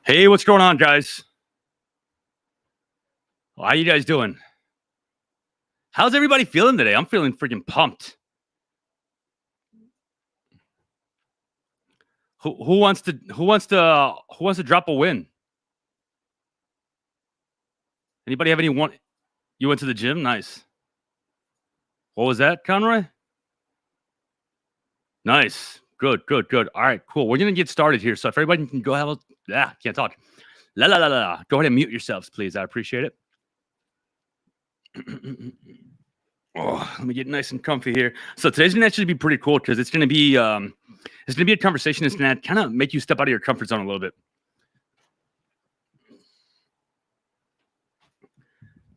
Hey, what's going on, guys? How you guys doing? How's everybody feeling today? I'm feeling freaking pumped. Who wants to drop a win? Anybody have any one? You went to the gym? Nice. What was that, Conroy? Nice. Good. All right, cool. We're gonna get started here. So if everybody can go have a can't talk. La la la la. Go ahead and mute yourselves, please. I appreciate it. Let me get nice and comfy here. So today's gonna actually be pretty cool because it's gonna be a conversation that's gonna kind of make you step out of your comfort zone a little bit.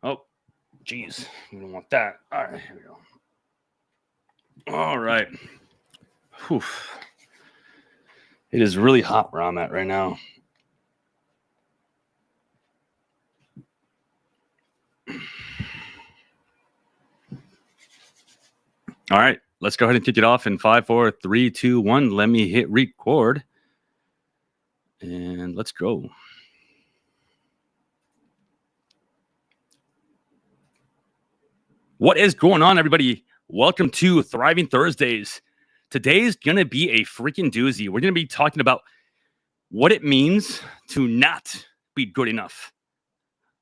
Oh, geez, we don't want that. All right, here we go. All right. Whew. It is really hot where I'm at right now. All right, let's go ahead and kick it off in 5, 4, 3, 2, 1. Let me hit record. And let's go. What is going on, everybody? Welcome to Thriving Thursdays. Today's going to be a freaking doozy. We're going to be talking about what it means to not be good enough.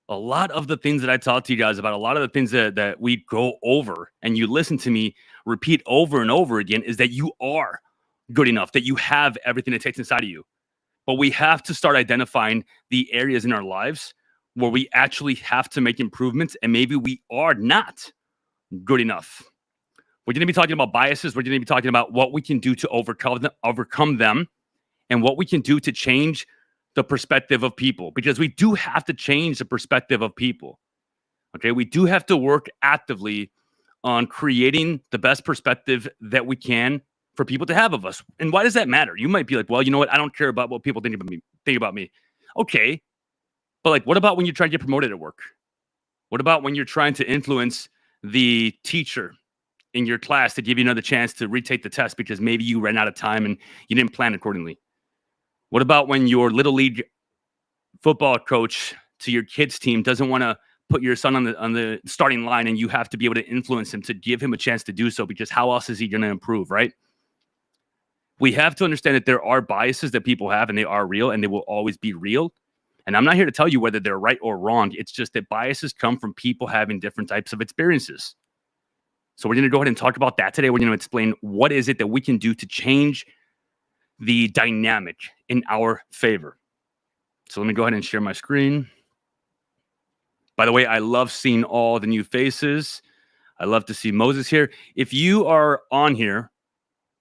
A lot of the things that I talk to you guys about, a lot of the things that we go over and you listen to me repeat over and over again is that you are good enough, that you have everything it takes inside of you. But we have to start identifying the areas in our lives where we actually have to make improvements and maybe we are not good enough. We're going to be talking about biases. We're going to be talking about what we can do to overcome them and what we can do to change the perspective of people, because we do have to change the perspective of people. Okay, we do have to work actively on creating the best perspective that we can for people to have of us. And why does that matter? You might be like, well, you know what? I don't care about what people think about me. Okay, but like, what about when you try to get promoted at work? What about when you're trying to influence the teacher in your class to give you another chance to retake the test because maybe you ran out of time and you didn't plan accordingly? What about when your little league football coach to your kids team doesn't want to put your son on the starting line and you have to be able to influence him to give him a chance to do so, because how else is he going to improve, right? We have to understand that there are biases that people have and they are real and they will always be real. And I'm not here to tell you whether they're right or wrong. It's just that biases come from people having different types of experiences. So we're going to go ahead and talk about that today. We're going to explain what is it that we can do to change the dynamic in our favor. So let me go ahead and share my screen. By the way, I love seeing all the new faces. I love to see Moses here. If you are on here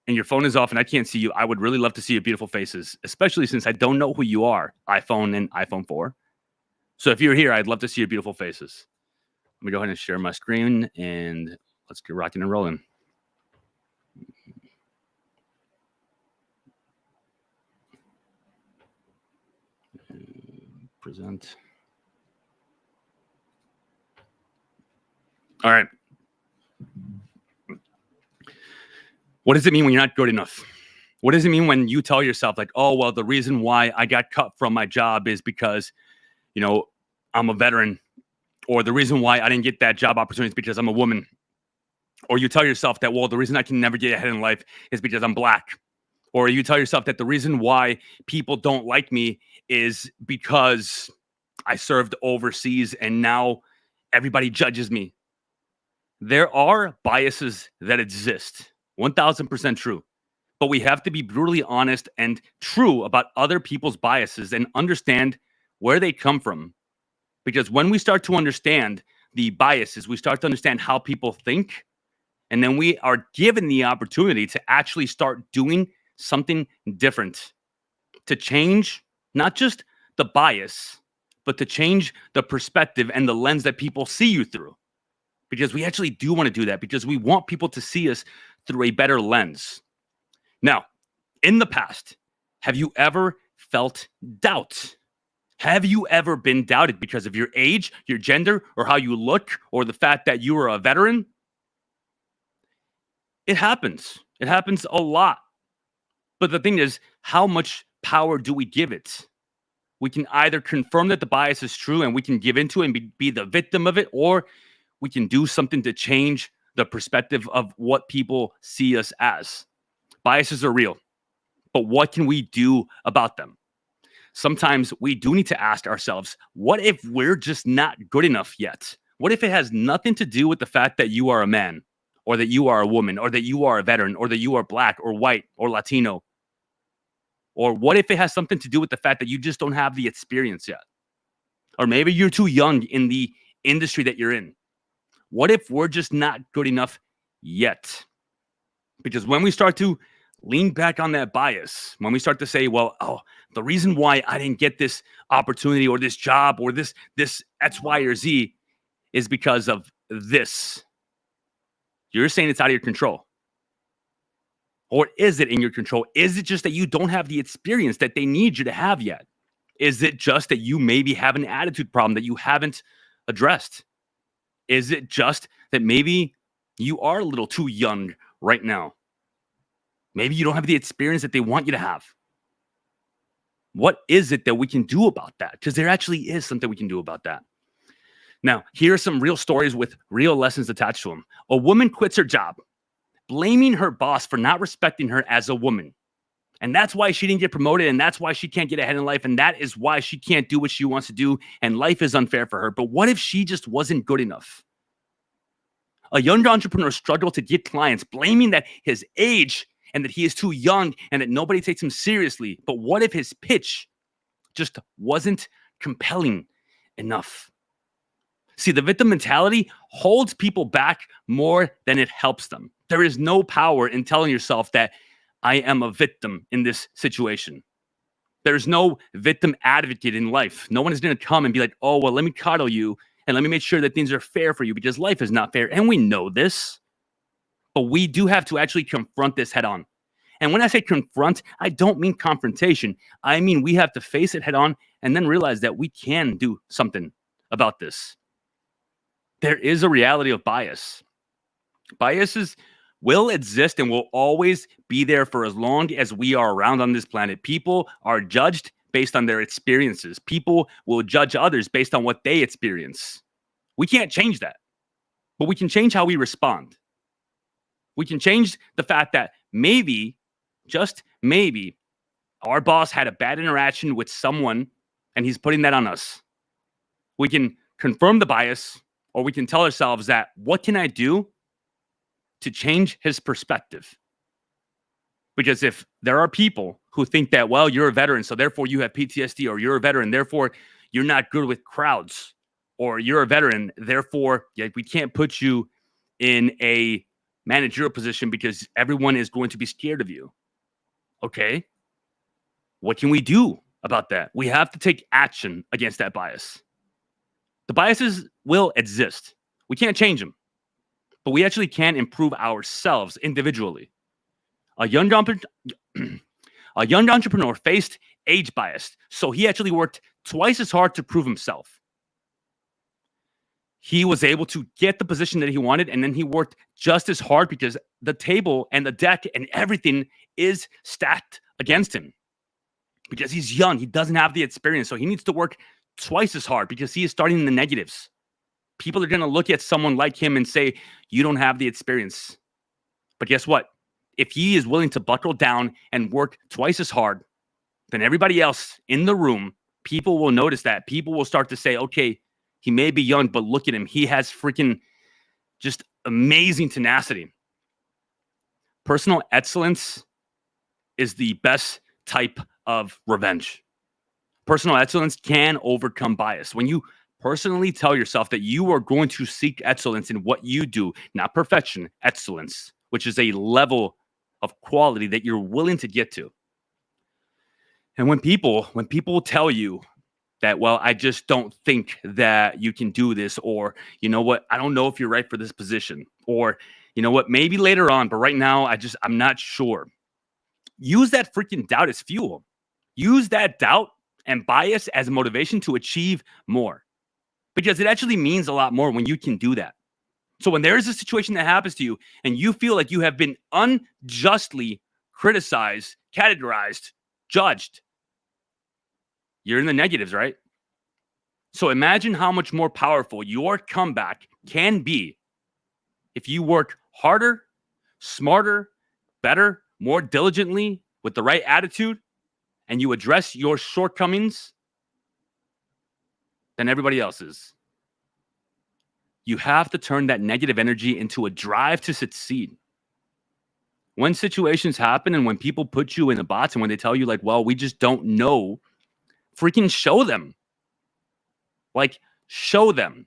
and your phone is off and I can't see you, I would really love to see your beautiful faces, especially since I don't know who you are, iPhone and iPhone 4. So if you're here, I'd love to see your beautiful faces. Let me go ahead and share my screen and let's get rocking and rolling. Present. All right. What does it mean when you're not good enough? What does it mean when you tell yourself like, oh, well, the reason why I got cut from my job is because, you know, I'm a veteran, or the reason why I didn't get that job opportunity is because I'm a woman. Or you tell yourself that, well, the reason I can never get ahead in life is because I'm black. Or you tell yourself that the reason why people don't like me is because I served overseas and now everybody judges me. There are biases that exist, 1000% true. But we have to be brutally honest and true about other people's biases and understand where they come from. Because when we start to understand the biases, we start to understand how people think, and then we are given the opportunity to actually start doing something different to change not just the bias, but to change the perspective and the lens that people see you through. Because we actually do want to do that, because we want people to see us through a better lens. Now, in the past, have you ever felt doubt? Have you ever been doubted because of your age, your gender, or how you look, or the fact that you are a veteran? It happens. It happens a lot. But the thing is, how much power do we give it? We can either confirm that the bias is true and we can give into it and be the victim of it, or we can do something to change the perspective of what people see us as. Biases are real, but what can we do about them? Sometimes we do need to ask ourselves, what if we're just not good enough yet? What if it has nothing to do with the fact that you are a man, or that you are a woman, or that you are a veteran, or that you are black or white or Latino? Or what if it has something to do with the fact that you just don't have the experience yet? Or maybe you're too young in the industry that you're in. What if we're just not good enough yet? Because when we start to lean back on that bias, when we start to say, well, the reason why I didn't get this opportunity or this job or this X, Y, or Z is because of this. You're saying it's out of your control. Or is it in your control? Is it just that you don't have the experience that they need you to have yet? Is it just that you maybe have an attitude problem that you haven't addressed? Is it just that maybe you are a little too young right now? Maybe you don't have the experience that they want you to have. What is it that we can do about that? Because there actually is something we can do about that. Now, here are some real stories with real lessons attached to them. A woman quits her job, blaming her boss for not respecting her as a woman. And that's why she didn't get promoted, and that's why she can't get ahead in life, and that is why she can't do what she wants to do, and life is unfair for her. But what if she just wasn't good enough? A young entrepreneur struggled to get clients, blaming that his age and that he is too young and that nobody takes him seriously. But what if his pitch just wasn't compelling enough? See, the victim mentality holds people back more than it helps them. There is no power in telling yourself that I am a victim in this situation. There's no victim advocate in life. No one is going to come and be like, oh, well, let me coddle you and let me make sure that things are fair for you, because life is not fair. And we know this, but we do have to actually confront this head on. And when I say confront, I don't mean confrontation. I mean, we have to face it head on and then realize that we can do something about this. There is a reality of bias. Biases will exist and will always be there for as long as we are around on this planet. People are judged based on their experiences. People will judge others based on what they experience. We can't change that, but we can change how we respond. We can change the fact that maybe, just maybe, our boss had a bad interaction with someone and he's putting that on us. We can confirm the bias, or we can tell ourselves that, what can I do to change his perspective? Because if there are people who think that, well, you're a veteran, so therefore you have PTSD, or you're a veteran, therefore you're not good with crowds, or you're a veteran, therefore we can't put you in a managerial position because everyone is going to be scared of you. Okay, what can we do about that? We have to take action against that bias. The biases will exist. We can't change them, but we actually can improve ourselves individually. A young entrepreneur faced age bias, so he actually worked twice as hard to prove himself. He was able to get the position that he wanted, and then he worked just as hard because the table and the deck and everything is stacked against him. Because he's young, he doesn't have the experience, so he needs to work twice as hard because he is starting in the negatives. People are going to look at someone like him and say, you don't have the experience. But guess what? If he is willing to buckle down and work twice as hard than everybody else in the room, people will notice that. People will start to say, okay, he may be young, but look at him. He has freaking just amazing tenacity. Personal excellence is the best type of revenge. Personal excellence can overcome bias. When you personally tell yourself that you are going to seek excellence in what you do, not perfection, excellence, which is a level of quality that you're willing to get to. And when people tell you that, well, I just don't think that you can do this, or, you know what, I don't know if you're right for this position, or, you know what, maybe later on, but right now, I'm not sure. Use that freaking doubt as fuel. Use that doubt and bias as motivation to achieve more, because it actually means a lot more when you can do that. So when there is a situation that happens to you and you feel like you have been unjustly criticized, categorized, judged, you're in the negatives, right? So imagine how much more powerful your comeback can be if you work harder, smarter, better, more diligently with the right attitude, and you address your shortcomings than everybody else's. You have to turn that negative energy into a drive to succeed. When situations happen and when people put you in the box and when they tell you, like, well, we just don't know, freaking show them. Like, show them.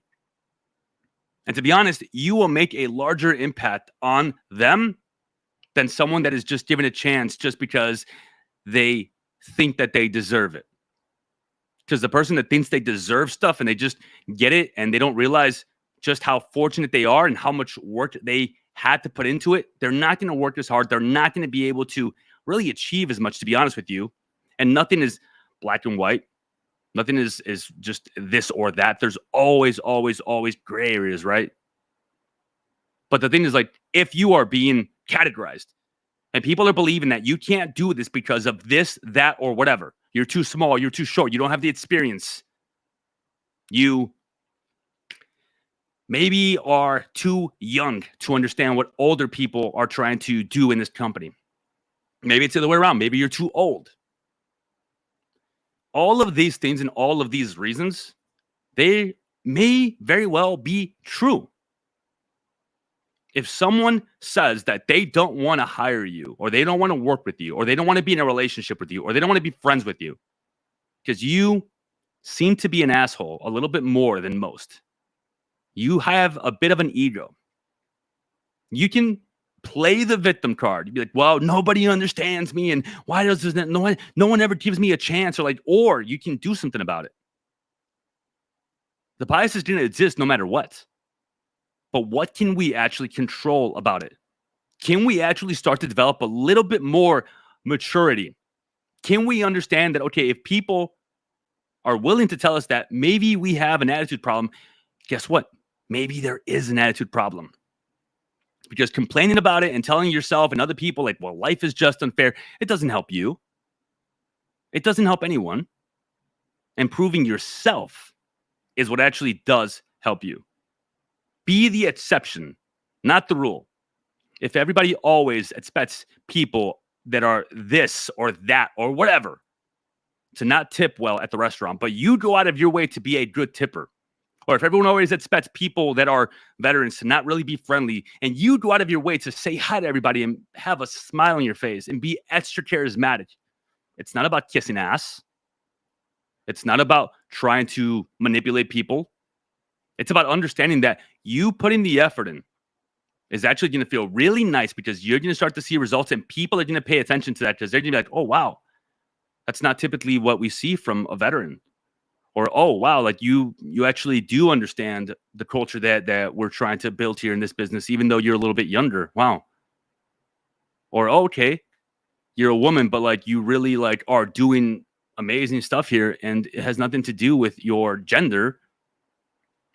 And to be honest, you will make a larger impact on them than someone that is just given a chance just because they think that they deserve it. Because the person that thinks they deserve stuff and they just get it and they don't realize just how fortunate they are and how much work they had to put into it, they're not going to work as hard. They're not going to be able to really achieve as much, to be honest with you. And nothing is black and white. Nothing is just this or that. There's always gray areas, right? But the thing is, like, if you are being categorized and people are believing that you can't do this because of this, that, or whatever, you're too small, you're too short, you don't have the experience, you maybe are too young to understand what older people are trying to do in this company. Maybe it's the other way around. Maybe you're too old. All of these things and all of these reasons, they may very well be true. If someone says that they don't want to hire you, or they don't want to work with you, or they don't want to be in a relationship with you, or they don't want to be friends with you, because you seem to be an asshole a little bit more than most, you have a bit of an ego. You can play the victim card. You'd be like, well, nobody understands me, and why does this, no one ever gives me a chance, or you can do something about it. The bias is going to exist no matter what. But what can we actually control about it? Can we actually start to develop a little bit more maturity? Can we understand that, okay, if people are willing to tell us that maybe we have an attitude problem, guess what? Maybe there is an attitude problem. Because complaining about it and telling yourself and other people, like, well, life is just unfair, it doesn't help you. It doesn't help anyone. Improving yourself is what actually does help you. Be the exception, not the rule. If everybody always expects people that are this or that or whatever to not tip well at the restaurant, but you go out of your way to be a good tipper, or if everyone always expects people that are veterans to not really be friendly, and you go out of your way to say hi to everybody and have a smile on your face and be extra charismatic, it's not about kissing ass. It's not about trying to manipulate people. It's about understanding that you putting the effort in is actually going to feel really nice, because you're going to start to see results and people are going to pay attention to that, because they're going to be like, oh, wow, that's not typically what we see from a veteran. Or, oh, wow, like you actually do understand the culture that we're trying to build here in this business, even though you're a little bit younger. Wow. Or, oh, okay, you're a woman, but like you really like are doing amazing stuff here, and it has nothing to do with your gender.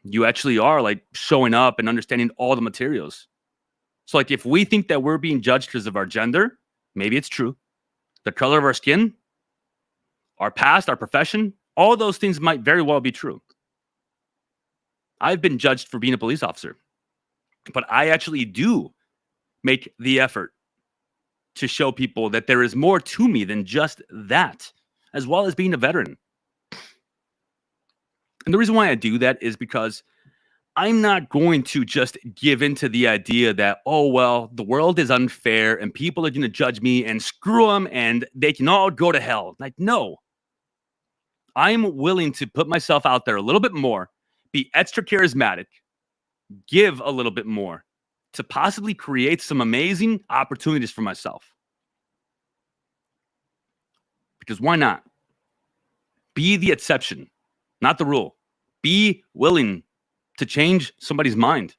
You actually are like showing up and understanding all the materials. So like if we think that we're being judged because of our gender, maybe it's true. The color of our skin, our past, our profession, all those things might very well be true. I've been judged for being a police officer, but I actually do make the effort to show people that there is more to me than just that, as well as being a veteran. And the reason why I do that is because I'm not going to just give into the idea that, oh, well, the world is unfair and people are going to judge me and screw them and they can all go to hell. Like, no. I'm willing to put myself out there a little bit more, be extra charismatic, give a little bit more to possibly create some amazing opportunities for myself. Because why not? Be the exception. not the rule. Be willing to change somebody's mind.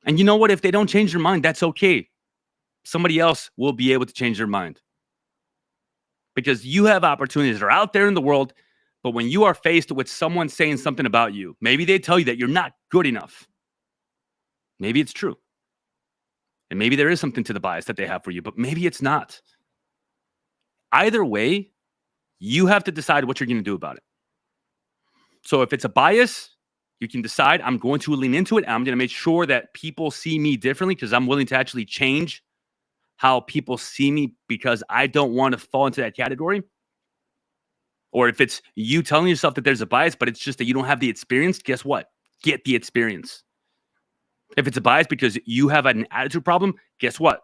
And you know what? If they don't change their mind, that's okay. Somebody else will be able to change their mind. Because you have opportunities that are out there in the world, but when you are faced with someone saying something about you, maybe they tell you that you're not good enough. Maybe it's true. And maybe there is something to the bias that they have for you, but maybe it's not. Either way, you have to decide what you're going to do about it. So if it's a bias, you can decide I'm going to lean into it. I'm going to make sure that people see me differently because I'm willing to actually change how people see me because I don't want to fall into that category. Or if it's you telling yourself that there's a bias, but it's just that you don't have the experience, guess what? Get the experience. If it's a bias because you have an attitude problem, guess what?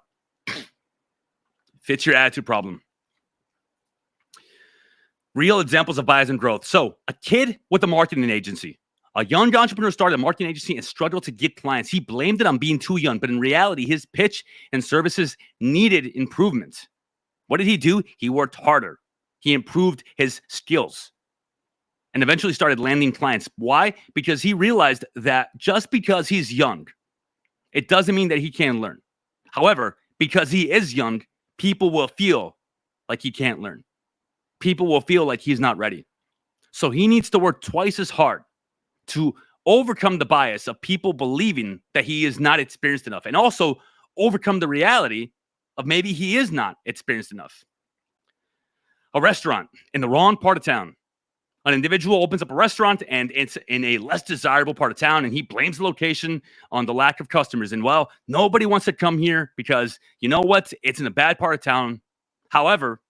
Fix your attitude problem. Real examples of bias and growth. So a kid with a marketing agency. A young entrepreneur started a marketing agency and struggled to get clients. He blamed it on being too young, but in reality, his pitch and services needed improvement. What did he do? He worked harder. He improved his skills and eventually started landing clients. Why? Because he realized that just because he's young, it doesn't mean that he can't learn. However, because he is young, people will feel like he can't learn. People will feel like he's not ready. So he needs to work twice as hard to overcome the bias of people believing that he is not experienced enough and also overcome the reality of maybe he is not experienced enough. A restaurant in the wrong part of town. An individual opens up a restaurant and it's in a less desirable part of town and he blames the location on the lack of customers. And well, nobody wants to come here because you know what? It's in a bad part of town. However,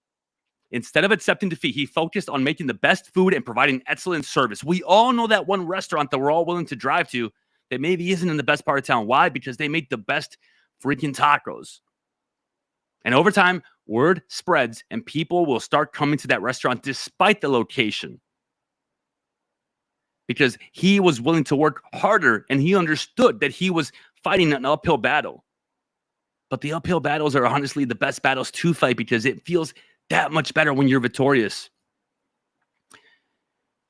instead of accepting defeat, he focused on making the best food and providing excellent service. We all know that one restaurant that we're all willing to drive to that maybe isn't in the best part of town. Why? Because they make the best freaking tacos. And over time, word spreads and people will start coming to that restaurant despite the location. Because he was willing to work harder and he understood that he was fighting an uphill battle. But the uphill battles are honestly the best battles to fight because it feels that much better when you're victorious.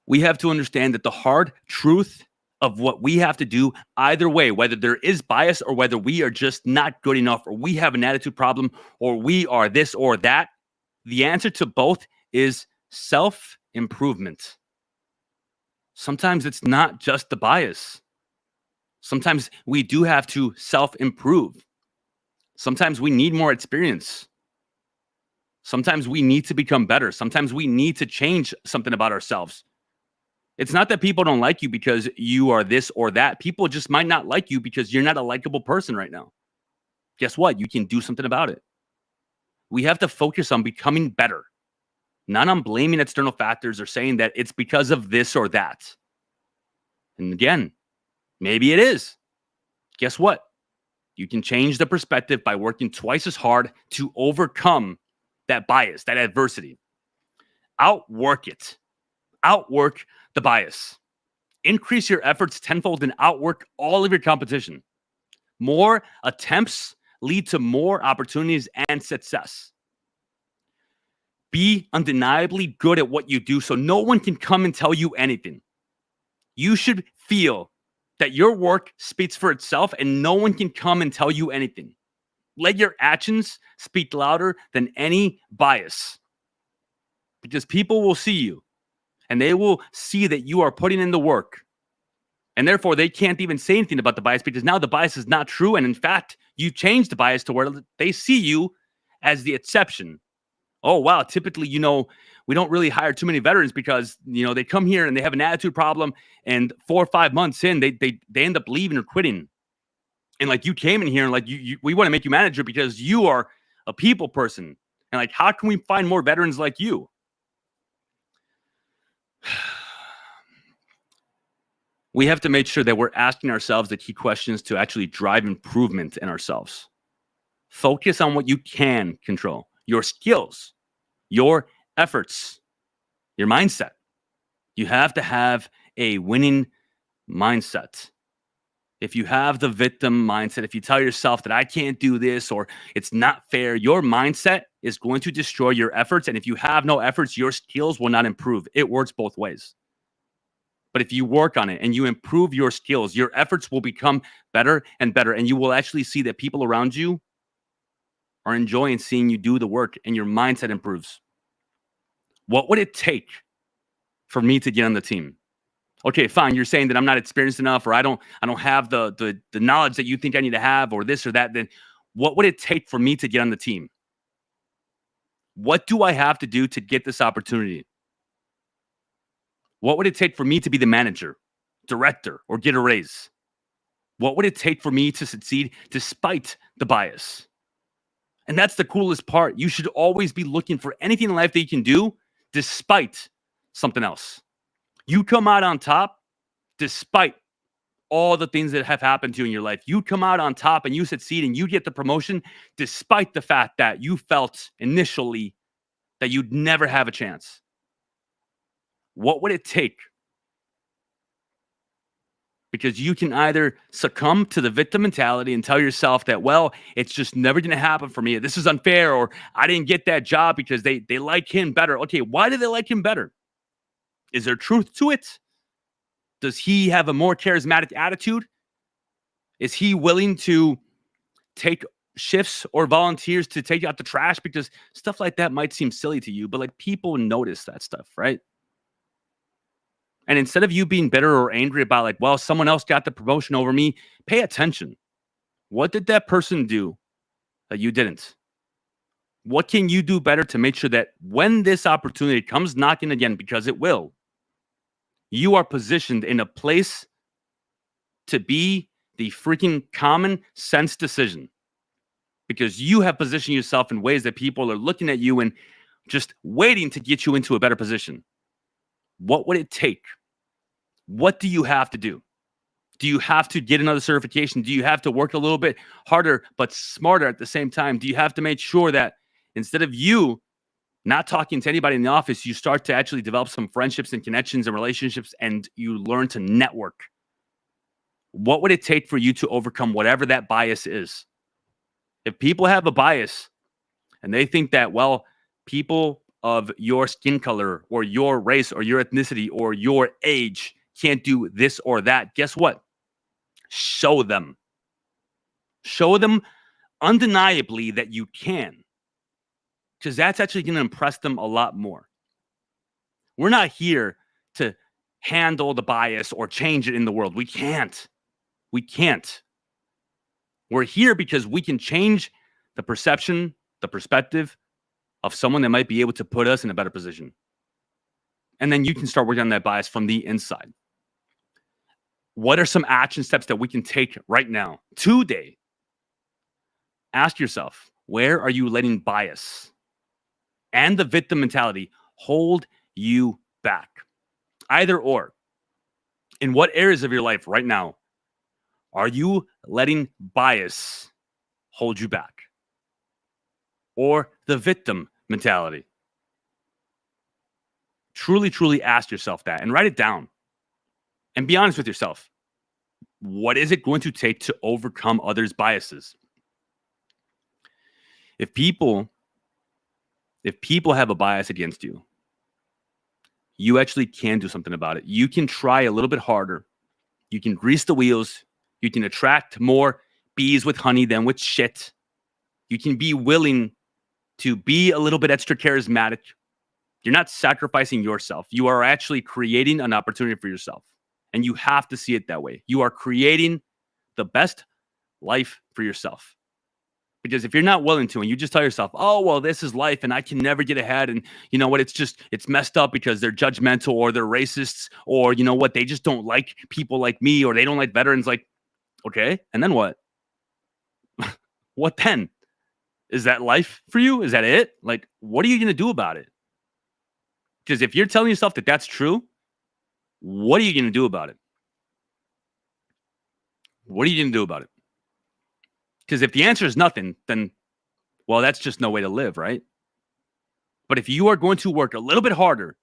We have to understand that the hard truth of what we have to do either way, whether there is bias or whether we are just not good enough or we have an attitude problem or we are this or that, the answer to both is self-improvement. Sometimes it's not just the bias. Sometimes we do have to self-improve. Sometimes we need more experience. Sometimes we need to become better. Sometimes we need to change something about ourselves. It's not that people don't like you because you are this or that. People just might not like you because you're not a likable person right now. Guess what? You can do something about it. We have to focus on becoming better, not on blaming external factors or saying that it's because of this or that. And again, maybe it is. Guess what? You can change the perspective by working twice as hard to overcome that bias, that adversity. Outwork it. Outwork the bias. Increase your efforts tenfold and outwork all of your competition. More attempts lead to more opportunities and success. Be undeniably good at what you do so no one can come and tell you anything. You should feel that your work speaks for itself and no one can come and tell you anything. Let your actions speak louder than any bias. Because people will see you and they will see that you are putting in the work. And therefore, they can't even say anything about the bias because now the bias is not true. And in fact, you changed the bias to where they see you as the exception. Oh, wow. Typically, we don't really hire too many veterans because, they come here and they have an attitude problem. And 4 or 5 months in, they end up leaving or quitting. And like you came in here and like we want to make you manager because you are a people person. And like, how can we find more veterans like you? We have to make sure that we're asking ourselves the key questions to actually drive improvement in ourselves. Focus on what you can control, your skills, your efforts, your mindset. You have to have a winning mindset. If you have the victim mindset, if you tell yourself that I can't do this or it's not fair, your mindset is going to destroy your efforts. And if you have no efforts, your skills will not improve. It works both ways. But if you work on it and you improve your skills, your efforts will become better and better. And you will actually see that people around you are enjoying seeing you do the work and your mindset improves. What would it take for me to get on the team? Okay, fine. You're saying that I'm not experienced enough, or I don't have the knowledge that you think I need to have, or this or that. Then what would it take for me to get on the team? What do I have to do to get this opportunity? What would it take for me to be the manager, director, or get a raise? What would it take for me to succeed despite the bias? And that's the coolest part. You should always be looking for anything in life that you can do despite something else. You come out on top despite all the things that have happened to you in your life. You come out on top and you succeed and you get the promotion despite the fact that you felt initially that you'd never have a chance. What would it take? Because you can either succumb to the victim mentality and tell yourself that, well, it's just never going to happen for me. This is unfair, or I didn't get that job because they like him better. Okay, why do they like him better? Is there truth to it? Does he have a more charismatic attitude? Is he willing to take shifts or volunteers to take out the trash? Because stuff like that might seem silly to you, but like people notice that stuff, right? And instead of you being bitter or angry about like, well, someone else got the promotion over me, pay attention. What did that person do that you didn't? What can you do better to make sure that when this opportunity comes knocking again, because it will, you are positioned in a place to be the freaking common sense decision? Because you have positioned yourself in ways that people are looking at you and just waiting to get you into a better position. What would it take? What do you have to do? Do you have to get another certification? Do you have to work a little bit harder but smarter at the same time? Do you have to make sure that instead of you not talking to anybody in the office, you start to actually develop some friendships and connections and relationships, and you learn to network? What would it take for you to overcome whatever that bias is? If people have a bias and they think that, well, people of your skin color or your race or your ethnicity or your age can't do this or that, guess what? Show them. Show them undeniably that you can, because that's actually going to impress them a lot more. We're not here to handle the bias or change it in the world. We can't. We can't. We're here because we can change the perception, the perspective of someone that might be able to put us in a better position. And then you can start working on that bias from the inside. What are some action steps that we can take right now, today? Ask yourself, where are you letting bias and the victim mentality hold you back? Either or. In what areas of your life right now are you letting bias hold you back? Or the victim mentality? Truly, truly ask yourself that and write it down. And be honest with yourself. What is it going to take to overcome others' biases? If people have a bias against you, you actually can do something about it. You can try a little bit harder. You can grease the wheels. You can attract more bees with honey than with shit. You can be willing to be a little bit extra charismatic. You're not sacrificing yourself. You are actually creating an opportunity for yourself. And you have to see it that way. You are creating the best life for yourself. Because if you're not willing to, and you just tell yourself, oh, well, this is life and I can never get ahead. And you know what? It's messed up because they're judgmental or they're racists, or you know what? They just don't like people like me, or they don't like veterans. Like, okay. And then what? What then? Is that life for you? Is that it? Like, what are you going to do about it? Because if you're telling yourself that that's true, what are you going to do about it? What are you going to do about it? Because if the answer is nothing, then, well, that's just no way to live, right? But if you are going to work a little bit harder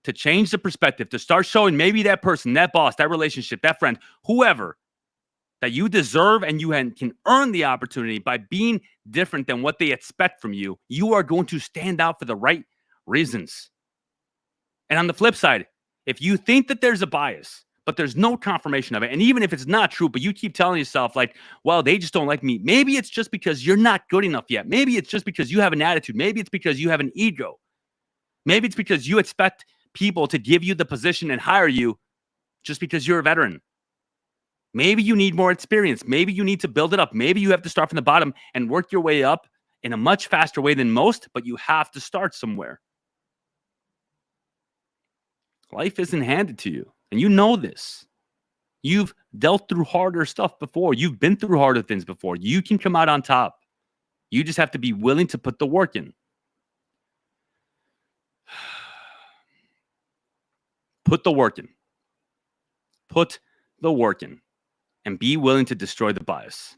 to change the perspective, to start showing maybe that person, that boss, that relationship, that friend, whoever, that you deserve and you can earn the opportunity by being different than what they expect from you, you are going to stand out for the right reasons. And on the flip side, If you think that there's a bias, but there's no confirmation of it, and even if it's not true, but you keep telling yourself like, well, they just don't like me. Maybe it's just because you're not good enough yet. Maybe it's just because you have an attitude. Maybe it's because you have an ego. Maybe it's because you expect people to give you the position and hire you just because you're a veteran. Maybe you need more experience. Maybe you need to build it up. Maybe you have to start from the bottom and work your way up in a much faster way than most, but you have to start somewhere. Life isn't handed to you, and you know this. You've dealt through harder stuff before. You've been through harder things before. You can come out on top. You just have to be willing to put the work in. Put the work in. Put the work in. And be willing to destroy the bias.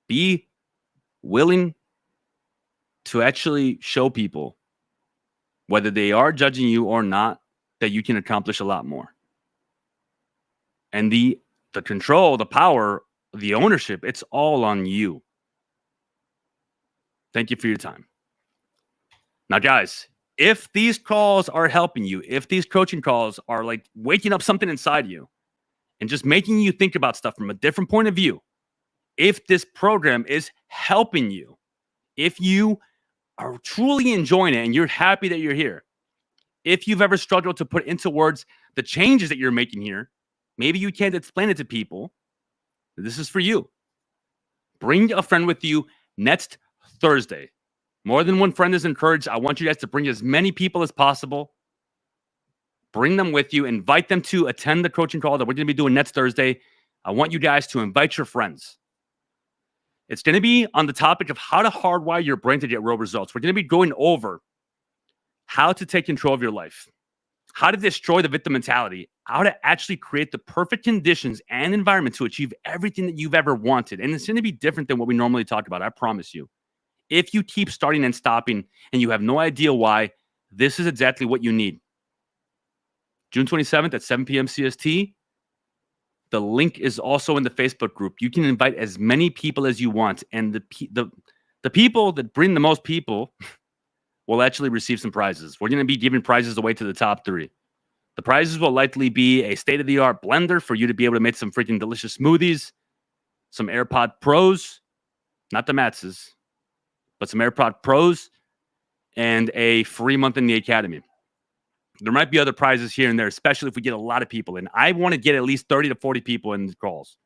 Be willing to actually show people, whether they are judging you or not, that you can accomplish a lot more. And the control, the power, the ownership, it's all on you. Thank you for your time. Now, guys, if these calls are helping you, if these coaching calls are like waking up something inside you and just making you think about stuff from a different point of view, if this program is helping you, if you are truly enjoying it and you're happy that you're here, if you've ever struggled to put into words the changes that you're making here, maybe you can't explain it to people, this is for you. Bring a friend with you next Thursday. More than one friend is encouraged. I want you guys to bring as many people as possible. Bring them with you. Invite them to attend the coaching call that we're going to be doing next Thursday. I want you guys to invite your friends. It's going to be on the topic of how to hardwire your brain to get real results. We're going to be going over how to take control of your life, how to destroy the victim mentality, how to actually create the perfect conditions and environment to achieve everything that you've ever wanted. And it's going to be different than what we normally talk about, I promise you. If you keep starting and stopping and you have no idea why, this is exactly what you need. June 27th at 7 p.m. CST. The link is also in the Facebook group. You can invite as many people as you want. And the people that bring the most people will actually receive some prizes. We're going to be giving prizes away to the top 3. The prizes will likely be a state-of-the-art blender for you to be able to make some freaking delicious smoothies, some AirPod Pros, not the Maxes, but some AirPod Pros, and a free month in the Academy. There might be other prizes here and there, especially if we get a lot of people in. I want to get at least 30 to 40 people in the calls.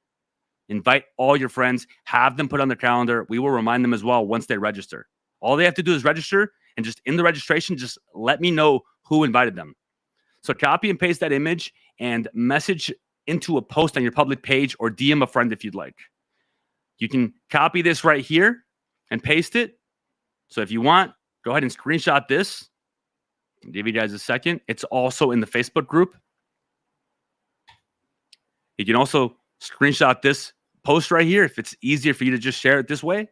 Invite all your friends. Have them put on their calendar. We will remind them as well once they register. All they have to do is register, and just in the registration, just let me know who invited them. So copy and paste that image and message into a post on your public page or DM a friend if you'd like. You can copy this right here and paste it. So if you want, go ahead and screenshot this. I'll give you guys a second. It's also in the Facebook group. You can also screenshot this post right here if it's easier for you to just share it this way.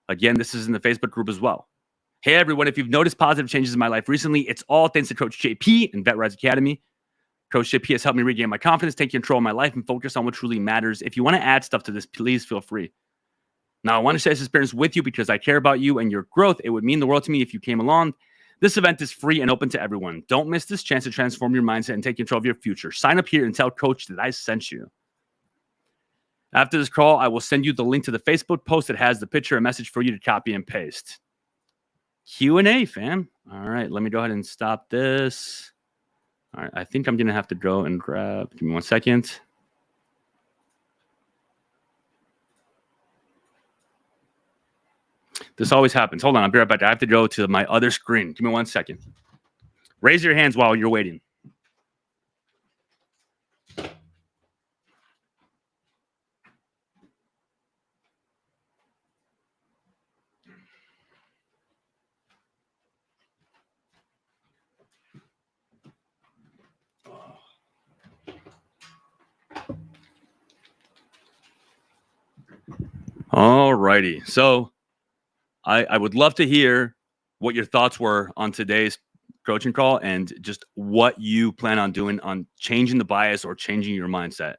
Again, this is in the Facebook group as well. Hey, everyone, if you've noticed positive changes in my life recently, it's all thanks to Coach JP and Vet Rise Academy. Coach JP has helped me regain my confidence, take control of my life, and focus on what truly matters. If you want to add stuff to this, please feel free. Now, I want to share this experience with you because I care about you and your growth. It would mean the world to me if you came along. This event is free and open to everyone. Don't miss this chance to transform your mindset and take control of your future. Sign up here and tell Coach that I sent you. After this call, I will send you the link to the Facebook post that has the picture and message for you to copy and paste. Q&A, fam. All right, let me go ahead and stop this. All right, I think I'm going to have to go and grab. Give me 1 second. This always happens. Hold on, I'll be right back. I have to go to my other screen. Give me 1 second. Raise your hands while you're waiting. All righty. So I would love to hear what your thoughts were on today's coaching call and just what you plan on doing on changing the bias or changing your mindset.